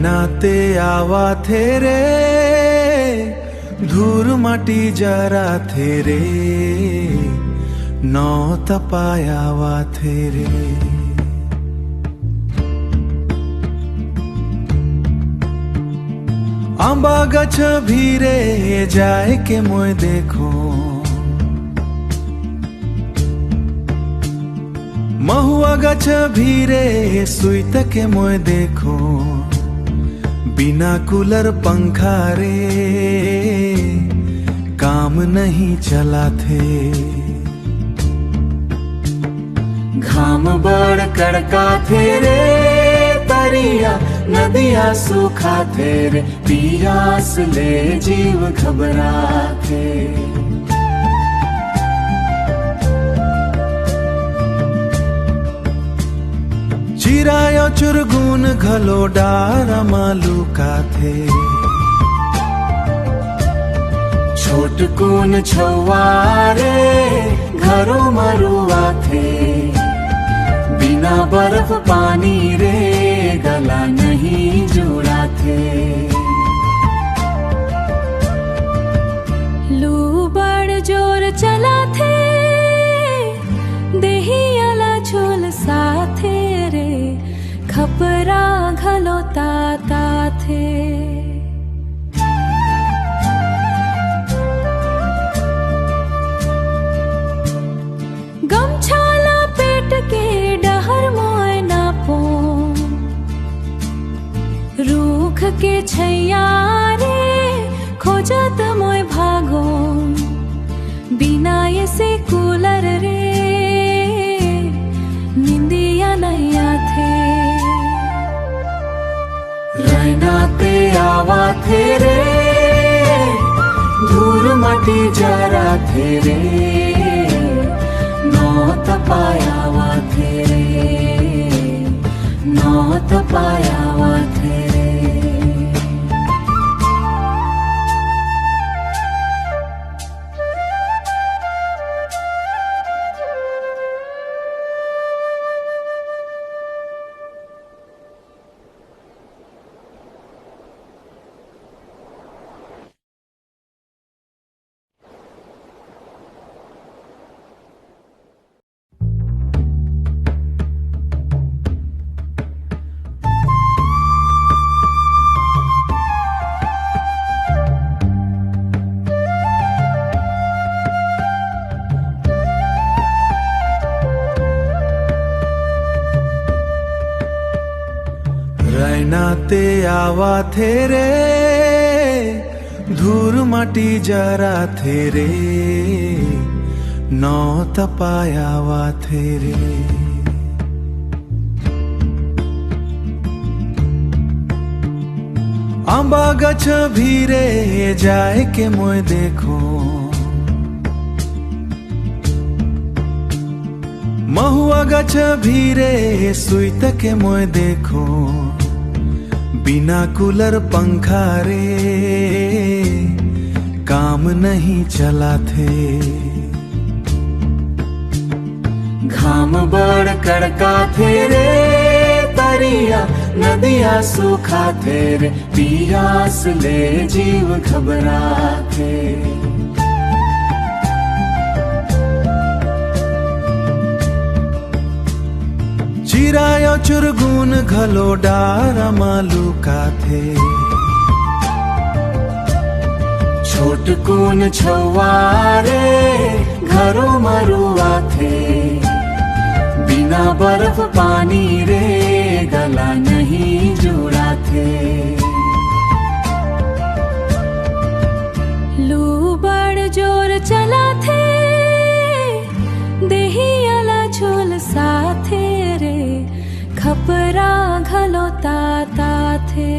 রাইনাতে আওয়া থেরে ধূর মাটি যারা থেরে ন तपायावा থেরে आंबा गछ भीरे जाए के मोय देखो महुआ गछ भीरे सुइत के मोय देखो बिना कूलर पंखा रे काम नहीं चला थे घाम बड़ कड़का थे रे तरिया नदिया सूखा थे रे पियास ले जीव घबरा थे चिरायो चुरगुन घलो डारा मालू का थे छोट कून छवारे घरों मरुआ थे बिना बर्फ पानी रे गला नहीं जुड़ा थे लू बड़ जोर चला थे देही अला झोल साथे रे खपरा घलो ताता थे गमछाला पेट के डहर मोय नापो रूख के छैया रे खोजत मोय भागो बिना ये से कूलर रे निंदिया नहीं आथे राइनाते आवा थे रे धूर माटी जरा थे रे न तपायावा थे रे न तपायावा थे रे রাইনাতে আওয়া थे रे ধূর মাটি যারা थे रे ন तपायावा थे रे आंबा गछ भीरे जाए के मोय देखो महुआ गछ भीरे सुइत के मोय देखो बिना कूलर पंखा रे काम नहीं चला थे घाम बड़ कड़का थे रे तरिया नदिया सूखा थे रे पियास ले जीव घबरा थे चिरायो चुरगुन घलो डारा मालू का थे छोट कून छवारे घरों मरुआ थे बिना बर्फ पानी रे गला नहीं जुड़ा थे लू बड़ जोर चला थे देही अला झोल साथे रे खपरा घलो ताता थे।